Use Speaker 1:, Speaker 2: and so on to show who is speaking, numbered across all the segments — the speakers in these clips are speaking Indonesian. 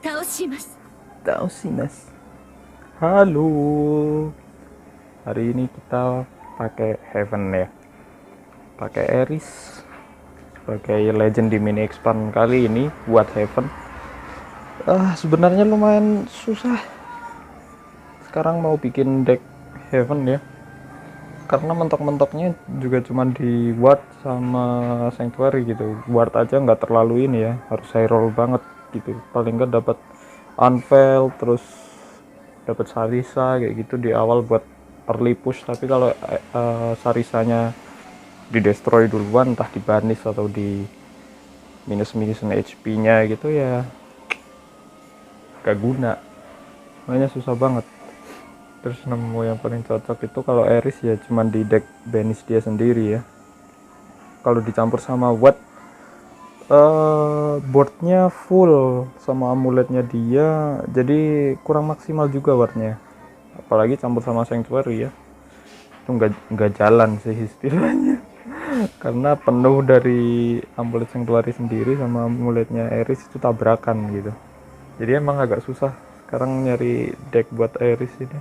Speaker 1: 倒します。
Speaker 2: Tahu sih mas. Halo. Hari ini kita pakai Heaven ya. Pakai Eris sebagai legend di mini expand kali ini buat Heaven. Sebenarnya lumayan susah. Sekarang mau bikin deck Heaven ya. Karena mentok-mentoknya juga cuma di Ward sama Sanctuary gitu. Ward aja nggak terlalu ini ya, harus high roll banget gitu. Paling nggak dapat Unveil, terus dapat Sarisa kayak gitu di awal buat early push. Tapi kalau Sarisanya di destroy duluan, entah di banis atau di minus HP nya gitu ya gak guna, makanya susah banget. Terus nemu yang paling cocok itu kalau Eris ya cuman di deck banis dia sendiri ya. Kalau dicampur sama Watt, boardnya full sama amuletnya dia, jadi kurang maksimal juga wardnya. Apalagi campur sama Sanctuary ya, itu nggak jalan sih istilahnya. Karena penuh dari amulet Sanctuary sendiri sama amuletnya Eris itu tabrakan gitu. Jadi emang agak susah sekarang nyari deck buat Eris ini.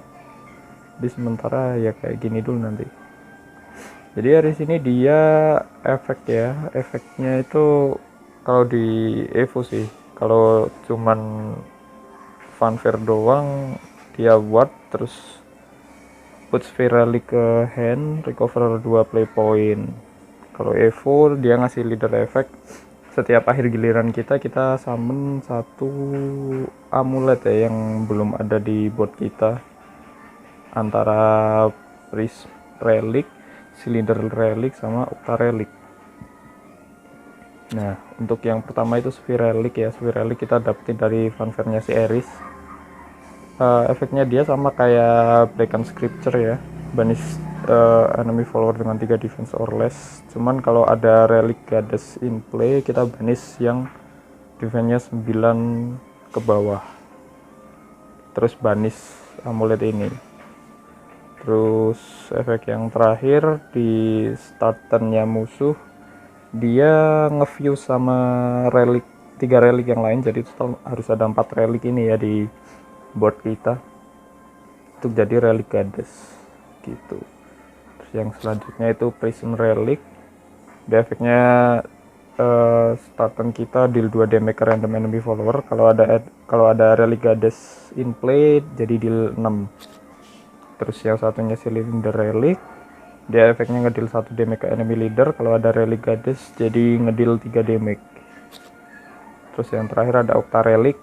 Speaker 2: Di sementara ya kayak gini dulu nanti. Jadi Eris ini dia efek ya, efeknya itu kalau di Evo sih, kalau cuman fanfare doang dia ward, terus put sphere relic ke hand, recover 2 play point. Kalau Evo dia ngasih leader effect, setiap akhir giliran kita summon satu amulet ya yang belum ada di board kita, antara Priest Relic, Cylinder Relic, sama Octa Relic. Nah, untuk yang pertama itu Sphere Relic ya. Sphere Relic kita dapetin dari fanfare-nya si Eris. Efeknya dia sama kayak Blackened Scripture ya. Banish enemy follower dengan 3 defense or less. Cuman kalau ada Relic Goddess in play, kita banish yang defense-nya 9 ke bawah. Terus banish amulet ini. Terus efek yang terakhir di starternya musuh, dia nge-fuse sama relik, 3 relik yang lain, jadi total harus ada 4 relik ini ya di board kita untuk jadi relik goddess gitu. Terus yang selanjutnya itu prison relic, dia efeknya starter kita deal 2 damage ke random enemy follower. Kalau ada relik goddess in play jadi deal 6. Terus yang satunya Cylinder Relic, dia efeknya ngedil 1 damage ke enemy leader. Kalau ada Relic Goddess jadi ngedil 3 damage. Terus yang terakhir ada Octa Relic,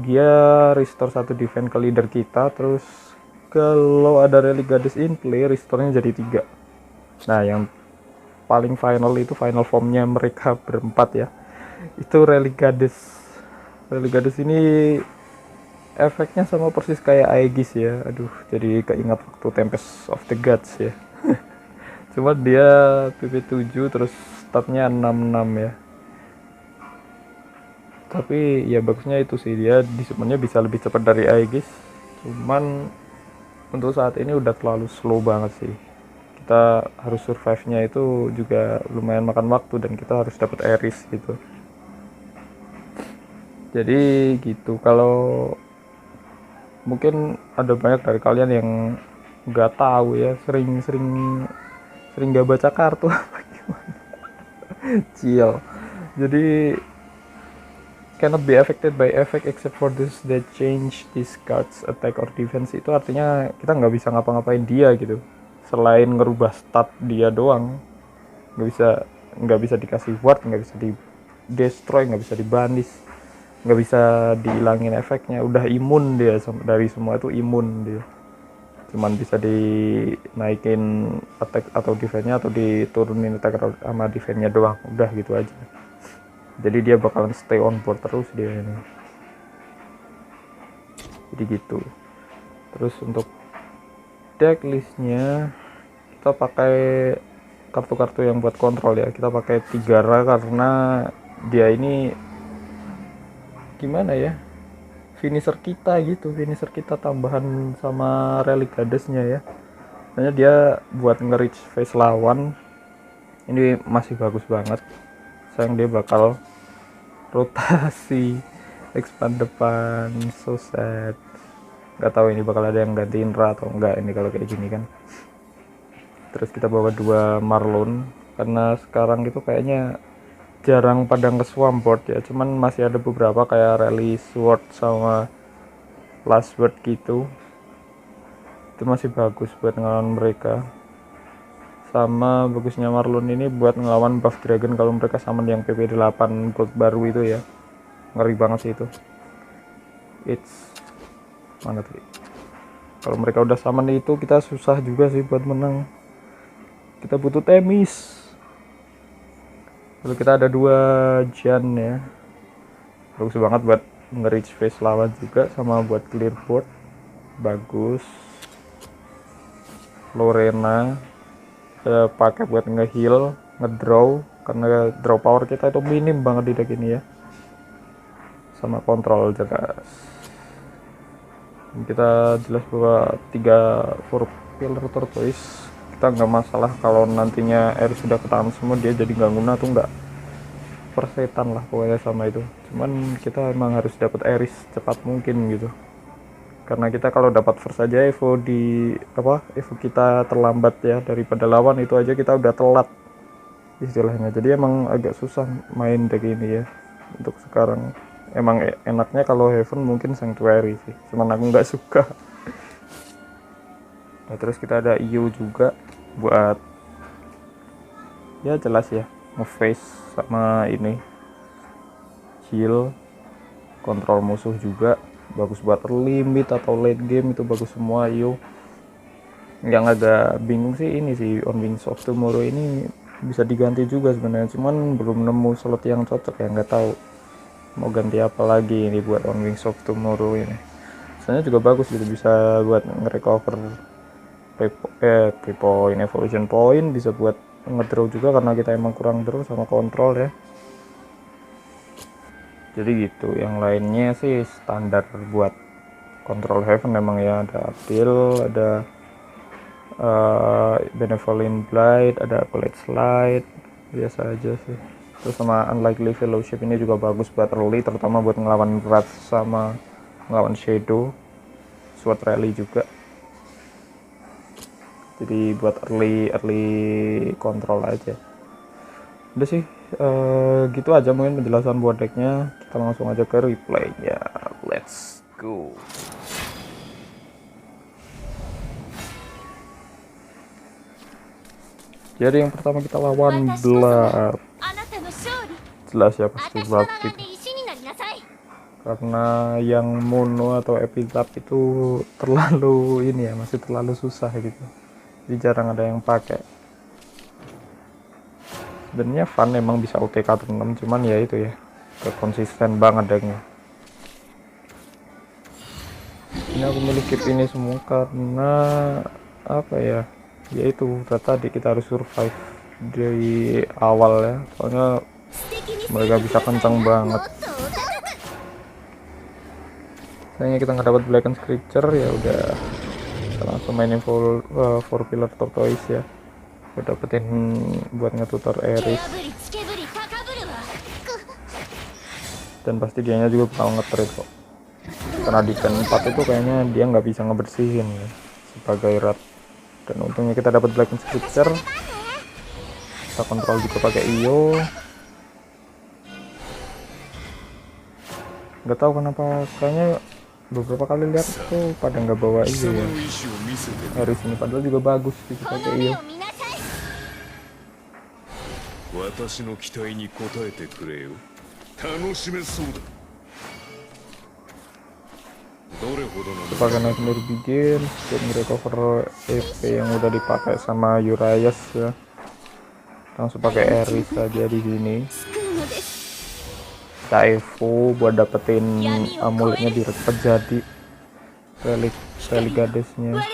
Speaker 2: dia restore 1 defense ke leader kita. Terus kalau ada Relic Goddess in play, restore-nya jadi 3. Nah, yang paling final itu final formnya mereka berempat ya, itu Relic Goddess. Relic Goddess ini efeknya sama persis kayak Aegis ya. Aduh, jadi keingat waktu Tempest of the Gods ya. Cuma dia PP7 terus statnya 66 ya. Tapi ya bagusnya itu sih, dia disupportnya bisa lebih cepat dari Aegis. Cuman untuk saat ini udah terlalu slow banget sih. Kita harus survive-nya itu juga lumayan makan waktu, dan kita harus dapat Eris gitu. Jadi gitu. Kalau mungkin ada banyak dari kalian yang nggak tahu ya, sering nggak baca kartu apa gimana. Chill. Jadi cannot be affected by effect except for this that change this card's attack or defense, itu artinya kita nggak bisa ngapa-ngapain dia gitu selain ngerubah stat dia doang. Nggak bisa dikasih ward, nggak bisa di destroy, nggak bisa dibanis, nggak bisa dihilangin efeknya. Udah imun dia dari semua itu, imun dia. Cuman bisa dinaikin attack atau defense-nya, atau diturunin attack sama defense-nya doang. Udah gitu aja. Jadi dia bakalan stay on board terus dia ini. Jadi gitu. Terus untuk deck listnya kita pakai kartu-kartu yang buat kontrol ya. Kita pakai Tigara karena dia ini gimana ya, finisher kita gitu, finisher kita tambahan sama Relic Goddess-nya ya. Makanya dia buat nge-reach face lawan ini masih bagus banget. Sayang dia bakal rotasi expand depan, so sad. Nggak tahu ini bakal ada yang gantiin Ra atau enggak ini kalau kayak gini kan. Terus kita bawa 2 Marlon karena sekarang itu kayaknya jarang pada ke Swampert ya, cuman masih ada beberapa kayak Rally Sword sama Last Word gitu. Itu masih bagus buat ngelawan mereka. Sama bagusnya Marlon ini buat ngelawan buff dragon kalau mereka summon yang PP8 gold baru itu ya. Ngeri banget sih itu. It's mana tadi? Kalau mereka udah summon itu kita susah juga sih buat menang. Kita butuh Temis. Lalu kita ada 2 Jan ya. Bagus banget buat nge-reach face lawan juga sama buat clear board. Bagus. Lorena pakai buat nge-heal, nge-draw karena draw power kita itu minim banget di deck ini ya. Sama kontrol jelas. Kita jelas bahwa 3 4 pillar tortoise kita nggak masalah kalau nantinya air sudah ketahan semua, dia jadi nggak guna tuh nggak persetan lah pokoknya sama itu. Cuman kita emang harus dapat Eris cepat mungkin gitu, karena kita kalau dapat first aja Evo Evo kita terlambat ya daripada lawan itu aja kita udah telat istilahnya. Jadi emang agak susah main deck ini ya untuk sekarang. Emang enaknya kalau Heaven mungkin Sanctuary sih, cuman aku nggak suka. Nah, terus kita ada EU juga buat ya jelas ya nge-face sama ini heal, kontrol musuh juga bagus buat early, mid atau late game itu bagus semua EU. Yang agak bingung sih ini sih On Wings of Tomorrow ini bisa diganti juga sebenarnya, cuman belum nemu slot yang cocok ya, nggak tahu mau ganti apa lagi ini buat On Wings of Tomorrow ini. Sebenarnya juga bagus gitu, bisa buat nge-recover point, evolution point, bisa buat ngedraw juga karena kita emang kurang draw sama kontrol ya. Jadi gitu, yang lainnya sih standar buat kontrol Heaven memang ya, ada Appeal, ada Benevolent Blight, ada Blade Slide, biasa aja sih. Terus sama Unlikely Fellowship ini juga bagus buat early, terutama buat ngelawan Wrath sama ngelawan Shadow. Sword Rally juga, jadi buat early kontrol aja. Udah sih gitu aja mungkin penjelasan buat decknya. Kita langsung aja ke replaynya, let's go. Jadi yang pertama kita lawan Blood. Jelas ya pasti Blood gitu, karena yang mono atau epitap itu terlalu ini ya, masih terlalu susah gitu, jadi jarang ada yang pakai. Sebenarnya fun emang bisa OTK turn 6, cuman ya itu ya konsisten banget decknya. Ini aku milih keep ini semua karena apa ya, yaitu tadi kita harus survive dari awal ya, soalnya mereka bisa kencang banget. Sayangnya kita nggak dapat Blackened Creature, ya udah kita langsung mainin full 4 pillar tortoise ya, buat dapetin buat ngetutor Eris. Dan pasti dianya juga bakal nge-trade kok, karena di turn 4 itu kayaknya dia nggak bisa ngebersihin ya, sebagai rat. Dan untungnya kita dapat Blackened Creature, kita kontrol juga pakai Iyo. Nggak tahu kenapa kayaknya beberapa kali lihat tuh pada nggak bawa Iyo ya Eris ini, padahal juga bagus gitu pakai Iyo. Pakai Nightmare Begins buat recover EP yang udah dipakai sama Urias ya. Langsung pakai Eris aja di sini. Evo buat dapetin amuletnya di jadi relik Goddess-nya. Nah,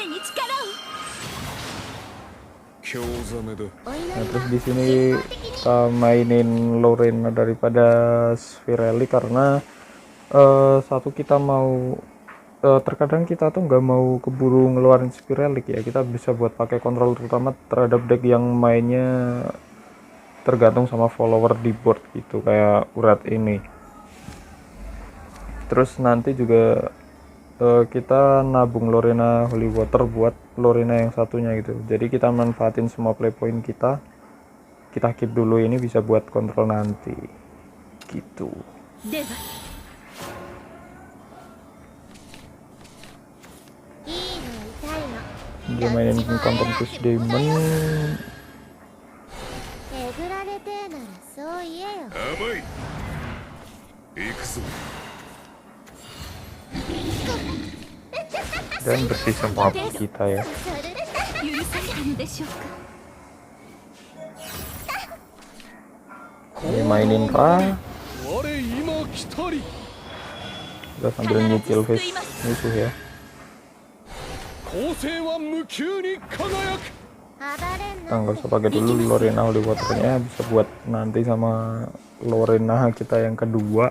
Speaker 2: terus di sini kita mainin Lorena daripada Spirelli karena satu kita mau terkadang kita tuh nggak mau keburu ngeluarin Spirelli ya, kita bisa buat pakai kontrol terutama terhadap deck yang mainnya tergantung sama follower di board gitu, kayak urat ini. Terus nanti juga kita nabung Lorena Holy Water buat Lorena yang satunya gitu. Jadi kita manfaatin semua play point kita keep dulu, ini bisa buat kontrol nanti gitu. Dia mainin Tempest Demon. Dan bersih semua kita ya. Ini mainin Ra. Kita sambil nyicil face musuh ya. Kita nggak usah pakai dulu Lorena Holy Waternya, bisa buat nanti sama Lorena kita yang kedua.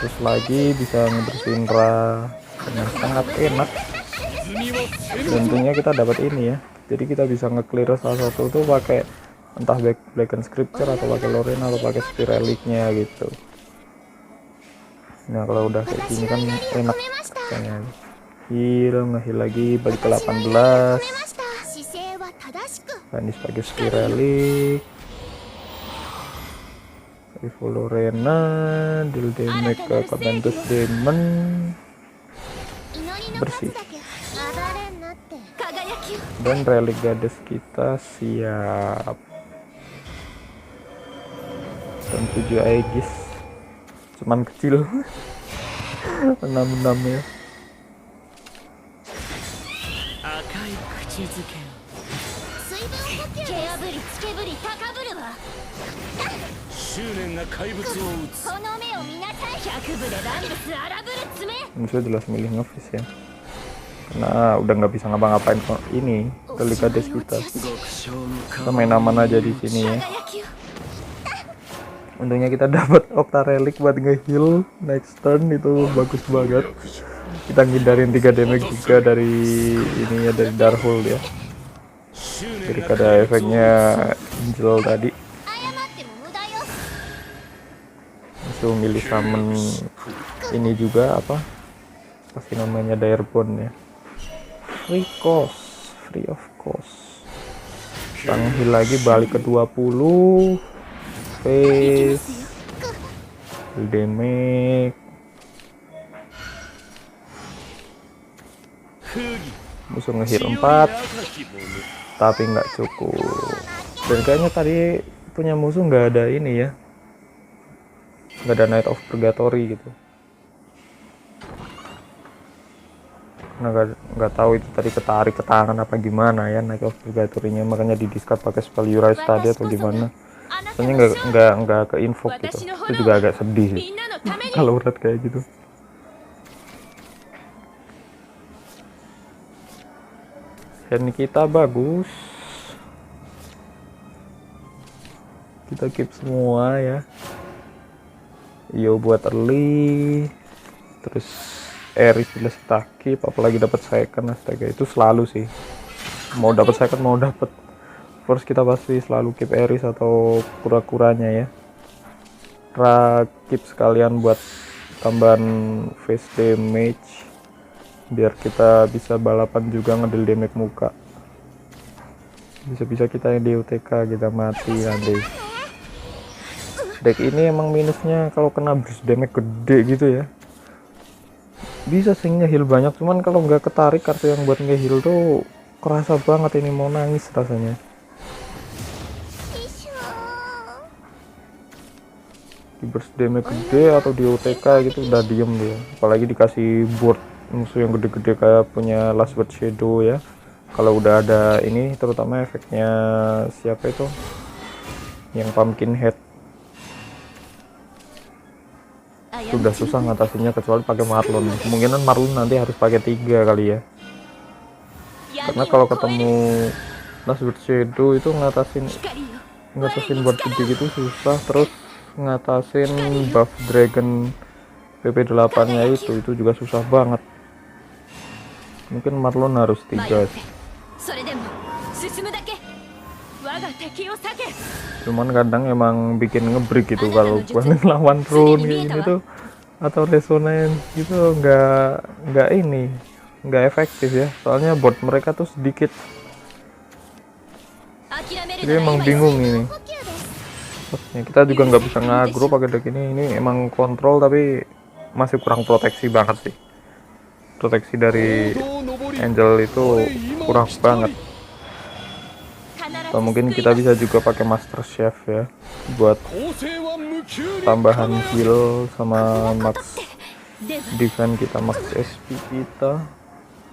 Speaker 2: Terus lagi bisa ngebersihin Ra dengan sangat enak. Dan tentunya kita dapat ini ya, jadi kita bisa nge-clear salah satu tuh pakai entah Blackened Scripture atau pakai Lorena atau pakai Spiralicnya gitu. Nah kalau udah kayak gini kan enak kayaknya. Nge-heal lagi, balik ke 18. Vanis pakai Spiralic, Rival Lorena, deal damage ke Tempest Demon, bersih. Dan Relic Goddess kita siap. Dan 7 Aegis, cuman kecil. 6 ya. Musuh jelas milih ngefish ya, karena udah nggak bisa ngapa-ngapain kok ini Relic Goddess kita. Kita main aman aja di sini ya. Untungnya kita dapat Octa Relic buat nge-heal next turn, itu bagus banget. Kita ngindarin 3 damage juga dari ini ya, dari Darkhold ya. Daripada efeknya Angel tadi. Musuh milih summon ini juga apa? Pasti namanya Direbond ya. Free of cost. Kita nge-heal lagi, balik ke 20. Face damage. Musuh nge-heal 4 tapi nggak cukup, dan kayaknya tadi punya musuh nggak ada ini ya, nggak ada Night of Purgatory gitu. Nah nggak tahu itu tadi ketarik ke tangan apa gimana ya Night of Purgatory-nya, makanya di discard pakai spell Urize tadi atau gimana. Soalnya nggak ke invoke gitu, itu juga agak sedih sih kalau urat kayak gitu. Hand kita bagus, kita keep semua ya. Yo buat early, terus Ares jelas kita keep, apalagi dapat second. Astaga, itu selalu sih, mau dapat second mau dapat first kita pasti selalu keep Ares atau kura-kuranya ya. Keep sekalian buat tambahan face damage, biar kita bisa balapan juga ngedel damage muka. Bisa-bisa kita yang di UTK kita mati nanti. Deck ini emang minusnya kalau kena burst damage gede gitu ya, bisa sih nge-heal banyak, cuman kalau nggak ketarik kartu yang buat nge-heal tuh kerasa banget, ini mau nangis rasanya. Di burst damage gede atau di UTK gitu udah diem dia, apalagi dikasih board musuh yang gede-gede kayak punya Last Word Shadow ya. Kalau udah ada ini, terutama efeknya siapa itu yang Pumpkin Head, sudah susah ngatasinnya kecuali pakai Marlon. Kemungkinan Marlon nanti harus pakai 3 kali ya, karena kalau ketemu Last Word Shadow itu ngatasin buat gede gitu susah. Terus ngatasin buff Dragon PP8 nya itu juga susah banget. Mungkin Marlon harus 3. Cuman kadang emang bikin ngebreak gitu kalau buat lawan rune kayak gini tuh atau resonance gitu nggak efektif ya, soalnya bot mereka tuh sedikit, jadi emang bingung ini. Kita juga nggak bisa ngagro pakai deck ini emang kontrol tapi masih kurang proteksi banget sih. Proteksi dari Angel itu kurang banget. Atau mungkin kita bisa juga pakai Master Chef ya buat tambahan heal sama max defense kita, max SP kita,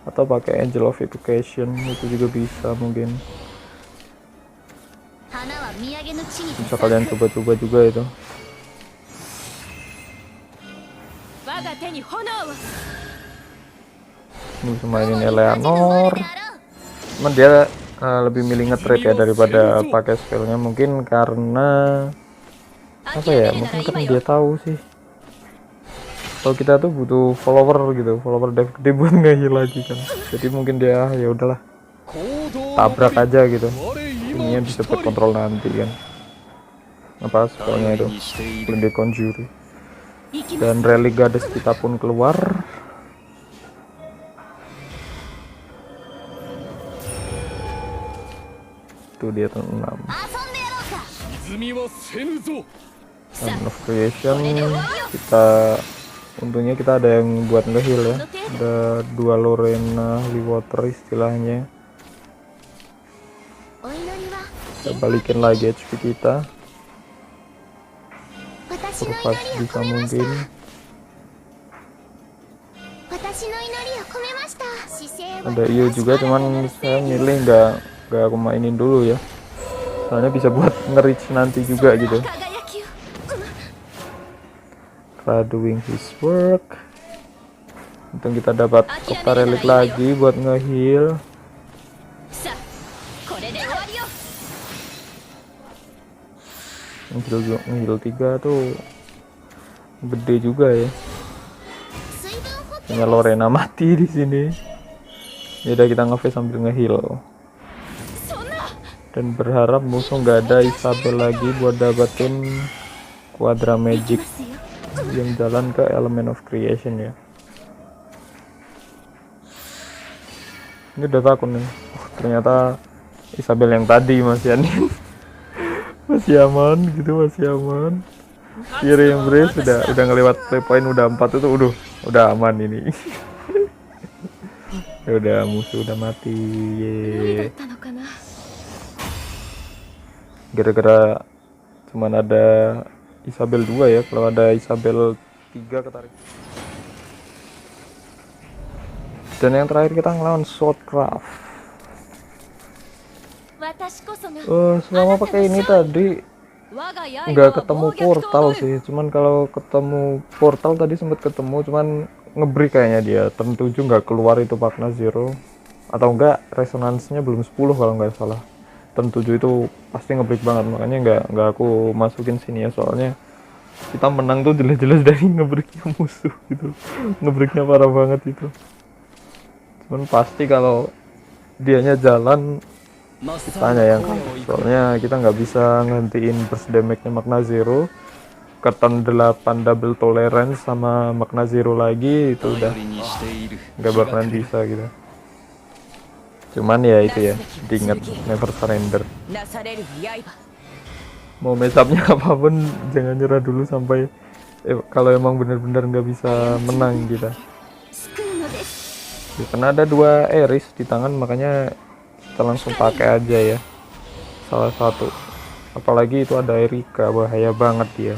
Speaker 2: atau pakai Angel of Evocation itu juga bisa, mungkin bisa kalian coba-coba juga itu. Ini bisa mainin Eleanor, cuman dia lebih milih nge-trade ya daripada pakai spellnya, mungkin karena apa ya, mungkin karena dia tahu sih kalau kita tuh butuh follower gitu, follower dev gede buat nge-heal lagi kan, jadi mungkin dia ya udahlah tabrak aja gitu, ininya bisa kontrol nanti kan apa spellnya itu, Splendid Conjure. Dan Relic Goddess kita pun keluar. Itu dia tuh 6. Summon of Creation kita, untungnya kita ada yang buat nge-heal ya, ada 2 Lorena Water istilahnya. Kita balikin lagi HP kita, Survive bisa mungkin. Ada Iyo juga, cuman saya milih nggak aku mainin dulu ya, soalnya bisa buat nge-reach nanti juga gitu. Doing his work. Untung kita dapat Octa Relic lagi buat nge-heal. Nge-heal 3 tuh gede juga ya. Hanya Lorena mati di sini. Ya udah, kita nge-face sambil nge-heal. Dan berharap musuh nggak ada Isabel lagi buat dapetin Quadra Magic yang jalan ke Element of Creation ya. Ini udah takut nih. Ternyata Isabel yang tadi masih aneh. Masih aman gitu, masih aman. Kiri Embrace udah ngelewat play point, udah 4 itu udah aman ini. Ya udah, musuh udah mati. Ye. Gara-gara cuman ada Isabel 2 ya, kalau ada Isabel 3 ketarik. Dan yang terakhir kita ngelawan Swordcraft. Selama pakai ini tadi nggak ketemu portal sih, cuman kalau ketemu portal tadi sempat ketemu, cuman ngebreak kayaknya dia. Turn 7 nggak keluar itu Magna Zero, atau enggak resonansnya belum 10 kalau nggak salah. Turn 7 itu pasti ngebreak banget, makanya nggak aku masukin sini ya, soalnya kita menang tuh jelas-jelas dari ngebreaknya musuh gitu. Ngebreaknya parah banget itu. Cuman pasti kalau dianya jalan kitanya yang kalah, soalnya kita nggak bisa ngantiin burst damage-nya Magna Zero ke turn 8 double tolerance sama Magna Zero lagi, itu udah nggak bakalan bisa gitu. Cuman ya itu ya, diingat never surrender. Mau mesapnya apapun jangan nyerah dulu sampai kalau emang bener-bener nggak bisa menang kita. Ya, karena ada 2 Eris di tangan, makanya kita langsung pakai aja ya salah satu, apalagi itu ada Erika, bahaya banget dia.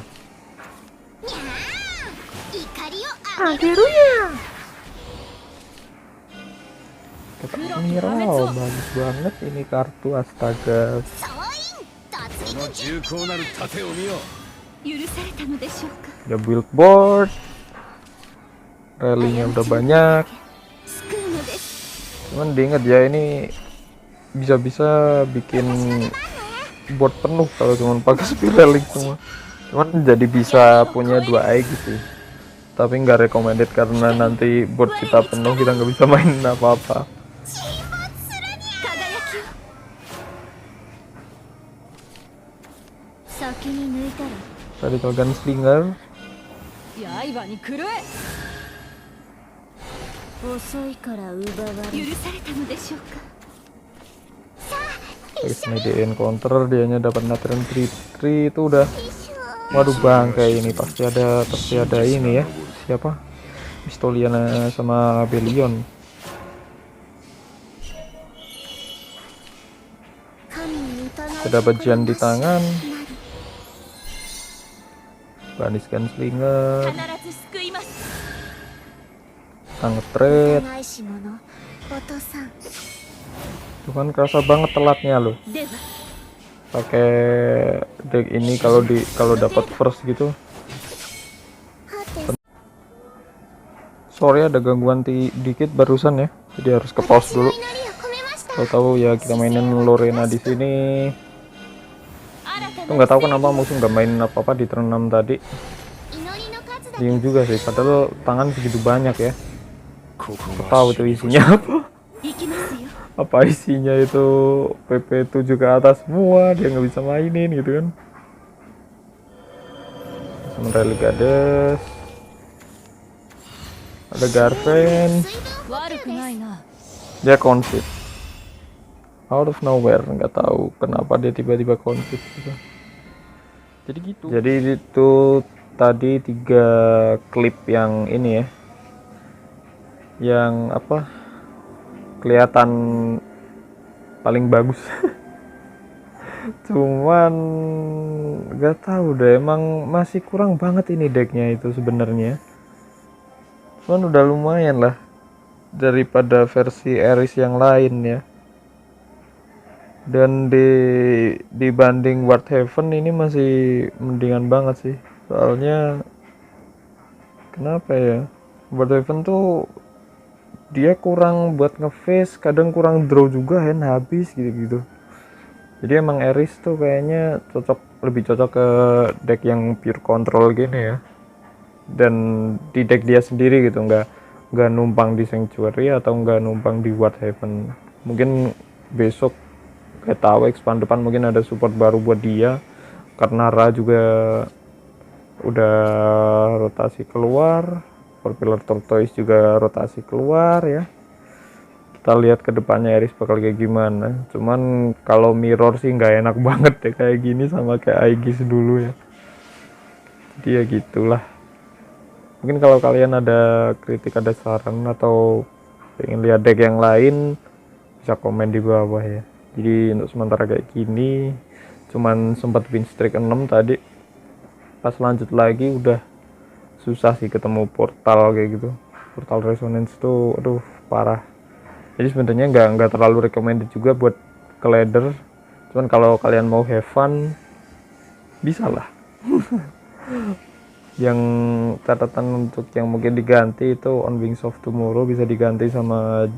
Speaker 2: Kita Miral, bagus banget ini kartu, astaga. Ya build board, rally-nya udah banyak. Cuman diingat ya, ini bisa-bisa bikin board penuh kalau cuma pakai speed relic semua. Cuman jadi bisa punya 2 IG sih, tapi nggak recommended karena nanti board kita penuh, kita nggak bisa main apa-apa.
Speaker 1: 先に抜いたら
Speaker 2: Radical Gunslinger.
Speaker 1: 刃に狂え。遅いから奪われ許されたのでしょうか。
Speaker 2: Guys, nyediain counter, dianya dapat Natron 3 itu udah. Waduh bangke ini pasti ada ini ya. Siapa? Pistoliana sama Belion. Sudah dapat Jan di tangan. Banis Gunslinger. Tanget trade. Itu kan kerasa banget telatnya loh. Pakai deck ini kalau dapat first gitu. Sorry ada gangguan dikit barusan ya. Jadi harus ke pause dulu. Tahu-tahu ya kita mainin Lorena di sini. Tuh nggak tahu kenapa musuh nggak main apa-apa di turn 6 tadi. Bingung juga sih, padahal tangan segitu banyak ya. Tahu tuh isinya apa? Apa isinya itu PP 7 ke atas semua, dia nggak bisa mainin gitu kan. Sementara Ligades, ada Garfen, dia confit out of nowhere, nggak tahu kenapa dia tiba-tiba confit gitu. Jadi itu tadi 3 klip yang ini ya, yang apa kelihatan paling bagus. Cuman nggak tahu deh, emang masih kurang banget ini decknya itu sebenarnya. Cuman udah lumayan lah daripada versi Eris yang lain ya. Dan dibanding Ward Heaven ini masih mendingan banget sih. Soalnya kenapa ya? Ward Heaven tuh dia kurang buat ngeface, kadang kurang draw juga, hand habis gitu-gitu. Jadi emang Eris tuh kayaknya lebih cocok ke deck yang pure control gini ya. Dan di deck dia sendiri gitu, nggak numpang di Sanctuary atau nggak numpang di Ward Heaven. Mungkin besok kayak tahu expand depan mungkin ada support baru buat dia, karena Ra juga udah rotasi keluar, Popular Tortoise juga rotasi keluar ya. Kita lihat ke depannya Eris bakal kayak gimana. Cuman kalau mirror sih nggak enak banget deh kayak gini sama kayak Aegis dulu ya. Jadi ya gitulah. Mungkin kalau kalian ada kritik, ada saran atau pengen lihat deck yang lain, bisa komen di bawah ya. Jadi untuk sementara kayak gini, cuman sempat win streak 6 tadi. Pas lanjut lagi udah susah sih ketemu portal kayak gitu. Portal Resonance tuh aduh parah. Jadi sebenarnya nggak terlalu recommended juga buat ke ladder. Cuman kalau kalian mau have fun, bisa lah. Yang catatan untuk yang mungkin diganti itu On Wings of Tomorrow bisa diganti sama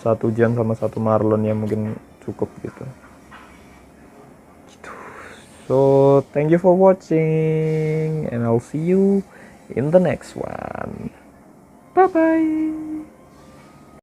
Speaker 2: 1 Jan sama 1 Marlon yang mungkin cukup gitu. So thank you for watching and I'll see you in the next one. Bye bye.